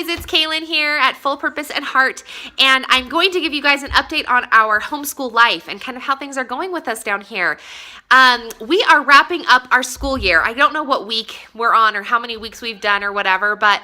guys, it's Kaylin here at Full Purpose and Heart, and I'm going to give you guys an update on our homeschool life and kind of how things are going with us down here. We are wrapping up our school year. I don't know what week we're on or how many weeks we've done or whatever, but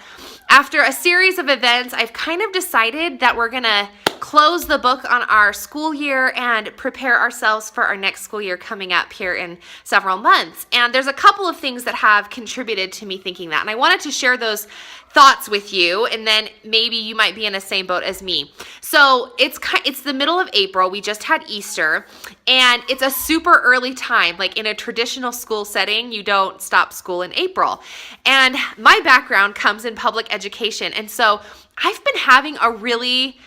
after a series of events, I've kind of decided that we're going to close the book on our school year and prepare ourselves for our next school year coming up here in several months. And there's a couple of things that have contributed to me thinking that, and I wanted to share those thoughts with you, and then maybe you might be in the same boat as me. So it's the middle of April. We just had Easter, and it's a super early time. Like in a traditional school setting, you don't stop school in April. And my background comes in public education, and so I've been having a really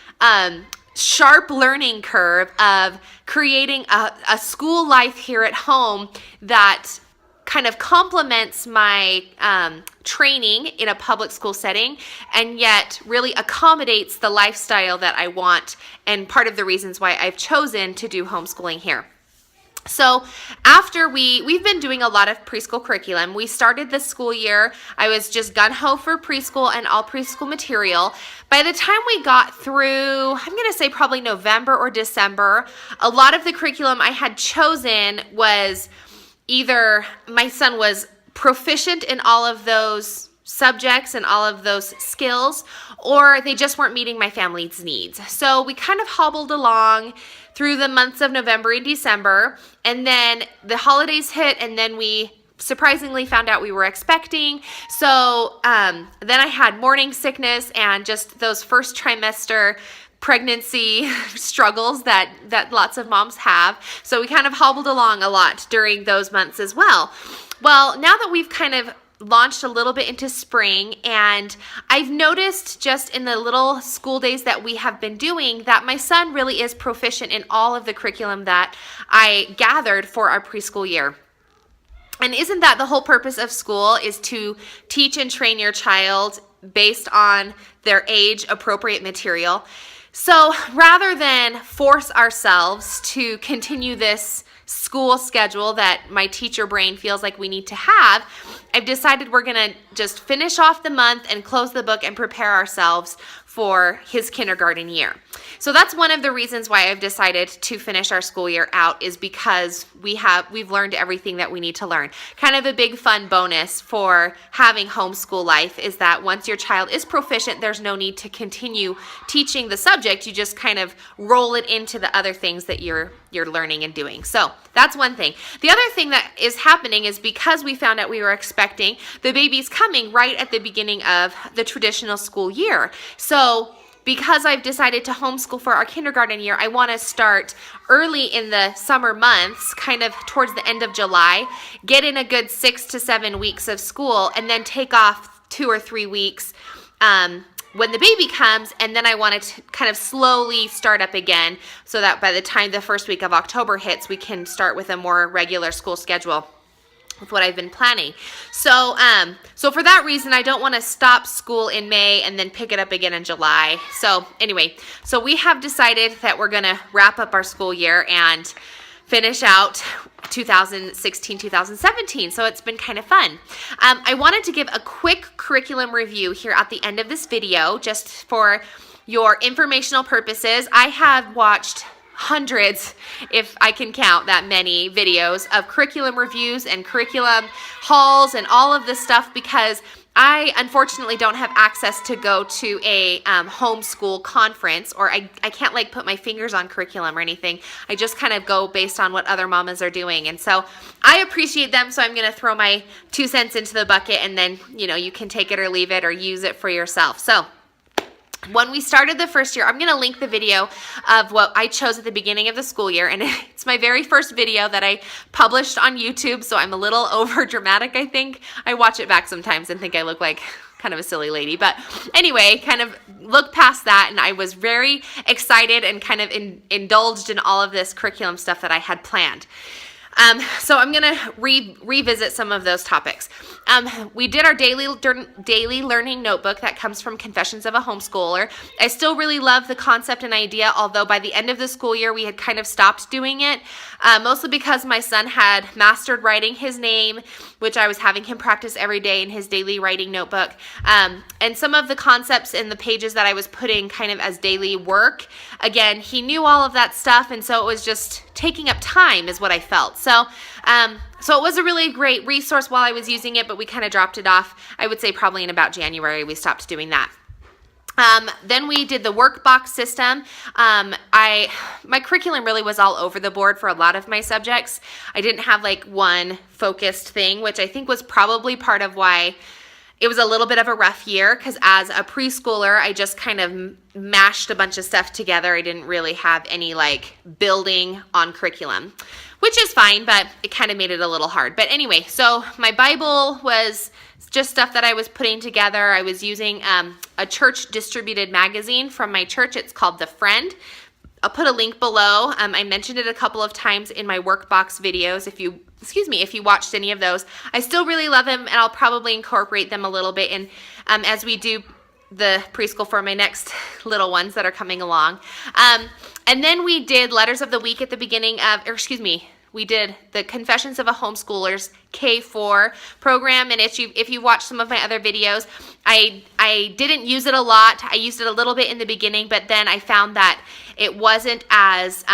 sharp learning curve of creating a school life here at home that kind of complements my training in a public school setting and yet really accommodates the lifestyle that I want, and part of the reasons why I've chosen to do homeschooling here. So after we've been doing a lot of preschool curriculum. We started this school year, I was just gung-ho for preschool and all preschool material. By the time we got through, I'm going to say probably November or December, a lot of the curriculum I had chosen was either my son was proficient in all of those subjects and all of those skills, or they just weren't meeting my family's needs. So we kind of hobbled along through the months of November and December, and then the holidays hit, and then we surprisingly found out we were expecting. So then I had morning sickness and just those first trimester pregnancy struggles that lots of moms have. So we kind of hobbled along a lot during those months as well. Well, now that we've kind of launched a little bit into spring, and I've noticed just in the little school days that we have been doing that my son really is proficient in all of the curriculum that I gathered for our preschool year. And isn't that the whole purpose of school, is to teach and train your child based on their age appropriate material? So rather than force ourselves to continue this school schedule that my teacher brain feels like we need to have, I've decided we're going to just finish off the month and close the book and prepare ourselves for his kindergarten year. So that's one of the reasons why I've decided to finish our school year out, is because we've learned everything that we need to learn. Kind of a big fun bonus for having homeschool life is that once your child is proficient, there's no need to continue teaching the subject. You just kind of roll it into the other things that you're learning and doing. So that's one thing. The other thing that is happening is because we found out we were expecting, the baby's coming right at the beginning of the traditional school year. So because I've decided to homeschool for our kindergarten year, I want to start early in the summer months, kind of towards the end of July, get in a good 6 to 7 weeks of school, and then take off 2 or 3 weeks when the baby comes, and then I want to kind of slowly start up again so that by the time the first week of October hits, we can start with a more regular school schedule with what I've been planning. So for that reason, I don't want to stop school in May and then pick it up again in July. So anyway, so we have decided that we're going to wrap up our school year and finish out 2016-2017. So it's been kind of fun. I wanted to give a quick curriculum review here at the end of this video, just for your informational purposes. I have watched hundreds, if I can count that many, videos of curriculum reviews and curriculum hauls and all of this stuff, because I unfortunately don't have access to go to a homeschool conference, or I can't like put my fingers on curriculum or anything. I just kind of go based on what other mamas are doing. And so I appreciate them, so I'm going to throw my 2 cents into the bucket, and then, you can take it or leave it or use it for yourself. So when we started the first year, I'm going to link the video of what I chose at the beginning of the school year, and it's my very first video that I published on YouTube, so I'm a little over dramatic, I think. I watch it back sometimes and think I look like kind of a silly lady, but anyway, kind of look past that, and I was very excited and kind of indulged in all of this curriculum stuff that I had planned. So I'm going to revisit some of those topics. We did our daily learning notebook that comes from Confessions of a Homeschooler. I still really love the concept and idea, although by the end of the school year, we had kind of stopped doing it, mostly because my son had mastered writing his name, which I was having him practice every day in his daily writing notebook. And some of the concepts in the pages that I was putting kind of as daily work, again, he knew all of that stuff, and so it was just taking up time is what I felt. So it was a really great resource while I was using it, but we kind of dropped it off. I would say probably in about January we stopped doing that. Then we did the workbox system. My curriculum really was all over the board for a lot of my subjects. I didn't have like one focused thing, which I think was probably part of why it was a little bit of a rough year, because as a preschooler, I just kind of mashed a bunch of stuff together. I didn't really have any like building on curriculum, which is fine, but it kind of made it a little hard. But anyway, so my Bible was just stuff that I was putting together. I was using a church distributed magazine from my church. It's called The Friend. I'll put a link below. I mentioned it a couple of times in my workbox videos. If you watched any of those, I still really love them, and I'll probably incorporate them a little bit in as we do the preschool for my next little ones that are coming along. And then we did Letters of the Week at the beginning of, we did the Confessions of a Homeschooler's K4 program, and if you watch some of my other videos, I didn't use it a lot. I used it a little bit in the beginning, but then I found that it wasn't as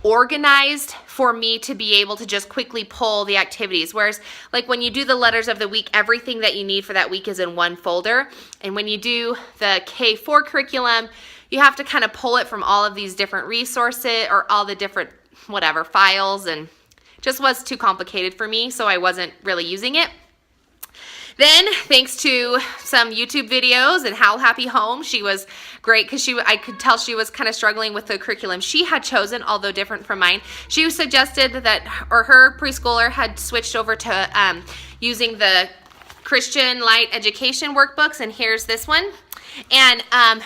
organized for me to be able to just quickly pull the activities. Whereas like when you do the Letters of the Week, everything that you need for that week is in one folder. And when you do the K4 curriculum, you have to kind of pull it from all of these different resources or all the different files, and just was too complicated for me, so I wasn't really using it. Then, thanks to some YouTube videos and Howl Happy Home, she was great because I could tell she was kind of struggling with the curriculum she had chosen, although different from mine. She suggested that, or her preschooler had switched over to using the Christian Light Education workbooks, and here's this one. And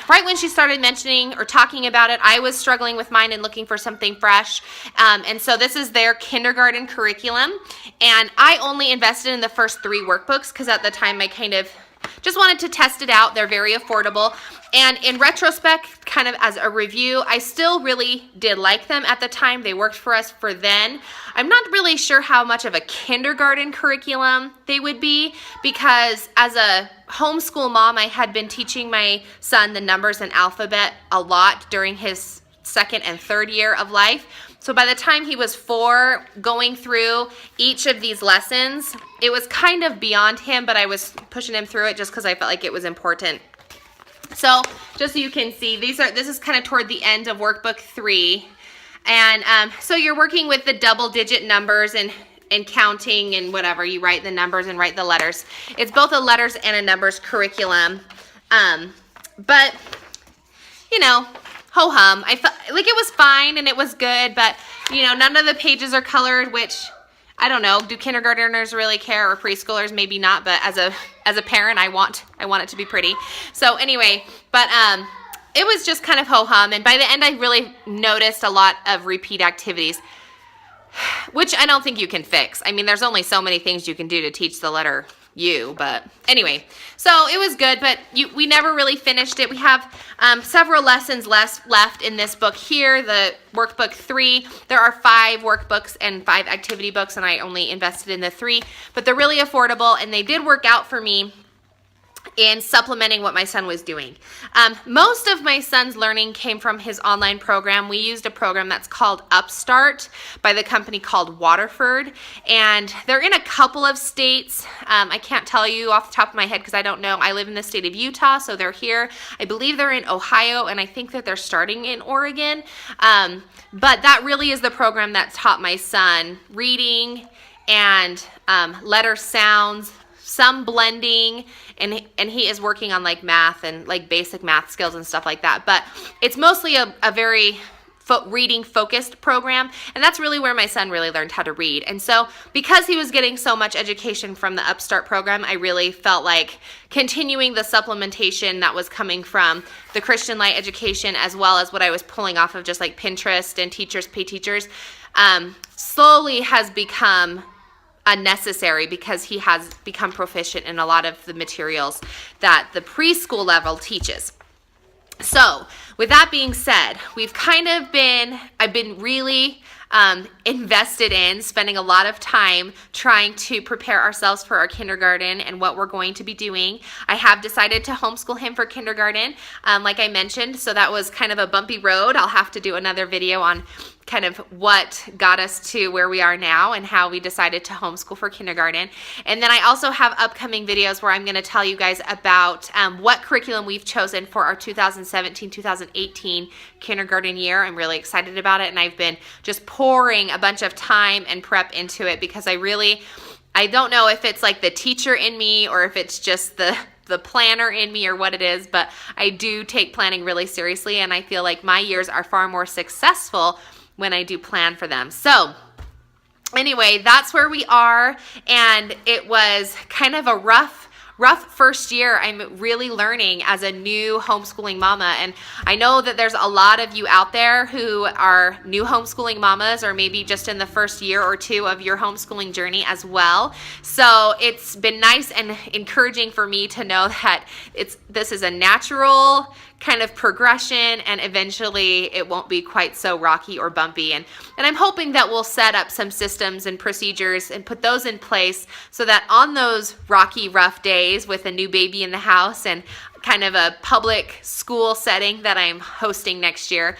right when she started mentioning or talking about it, I was struggling with mine and looking for something fresh. And so this is their kindergarten curriculum. And I only invested in the first 3 workbooks because at the time I kind of just wanted to test it out. They're very affordable. And in retrospect, kind of as a review, I still really did like them at the time. They worked for us for then. I'm not really sure how much of a kindergarten curriculum they would be, because as a homeschool mom, I had been teaching my son the numbers and alphabet a lot during his 2nd and 3rd year of life. So by the time he was 4, going through each of these lessons, it was kind of beyond him, but I was pushing him through it just because I felt like it was important. So just so you can see, this is kind of toward the end of workbook 3. And so you're working with the double-digit numbers and counting and whatever. You write the numbers and write the letters. It's both a letters and a numbers curriculum. But, ho-hum. I felt like it was fine and it was good, but, none of the pages are colored, which, I don't know, do kindergartners really care, or preschoolers? Maybe not, but as a parent, I want it to be pretty. So anyway, but it was just kind of ho-hum, and by the end, I really noticed a lot of repeat activities, which I don't think you can fix. I mean, there's only so many things you can do to teach the letter U, but anyway, so it was good, but we never really finished it. We have several lessons left in this book here, the workbook 3. There are 5 workbooks and 5 activity books, and I only invested in the 3, but they're really affordable, and they did work out for me in supplementing what my son was doing. Most of my son's learning came from his online program. We used a program that's called Upstart by the company called Waterford, and they're in a couple of states. I can't tell you off the top of my head because I don't know. I live in the state of Utah, so they're here. I believe they're in Ohio, and I think that they're starting in Oregon. But that really is the program that taught my son reading and letter sounds, some blending, and he is working on like math and like basic math skills and stuff like that. But it's mostly a very reading focused program, and that's really where my son really learned how to read. And so because he was getting so much education from the Upstart program, I really felt like continuing the supplementation that was coming from the Christian Light education, as well as what I was pulling off of just like Pinterest and Teachers Pay Teachers, slowly has become unnecessary because he has become proficient in a lot of the materials that the preschool level teaches. So with that being said, I've been really invested in spending a lot of time trying to prepare ourselves for our kindergarten and what we're going to be doing. I have decided to homeschool him for kindergarten, like I mentioned, so that was kind of a bumpy road. I'll have to do another video on kind of what got us to where we are now and how we decided to homeschool for kindergarten. And then I also have upcoming videos where I'm going to tell you guys about what curriculum we've chosen for our 2017-2018 kindergarten year. I'm really excited about it, and I've been just pouring a bunch of time and prep into it because I don't know if it's like the teacher in me or if it's just the planner in me or what it is, but I do take planning really seriously, and I feel like my years are far more successful when I do plan for them. So anyway, that's where we are, and it was kind of a rough first year. I'm really learning as a new homeschooling mama, and I know that there's a lot of you out there who are new homeschooling mamas, or maybe just in the first year or two of your homeschooling journey as well. So it's been nice and encouraging for me to know that this is a natural kind of progression, and eventually it won't be quite so rocky or bumpy. And I'm hoping that we'll set up some systems and procedures and put those in place so that on those rocky, rough days with a new baby in the house and kind of a public school setting that I'm hosting next year,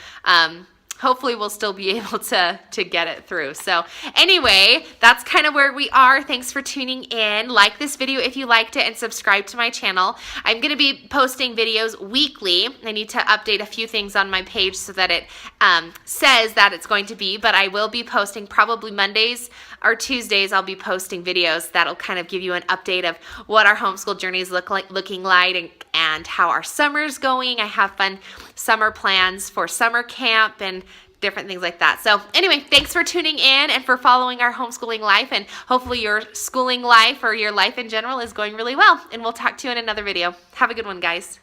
hopefully we'll still be able to get it through. So anyway, that's kind of where we are. Thanks for tuning in. Like this video if you liked it, and subscribe to my channel. I'm going to be posting videos weekly. I need to update a few things on my page so that it says that it's going to be, but I will be posting probably Mondays or Tuesdays. I'll be posting videos that'll kind of give you an update of what our homeschool journeys looking like and how our summer's going. I have fun summer plans for summer camp and different things like that. So anyway, thanks for tuning in and for following our homeschooling life, and hopefully your schooling life or your life in general is going really well, and we'll talk to you in another video. Have a good one, guys.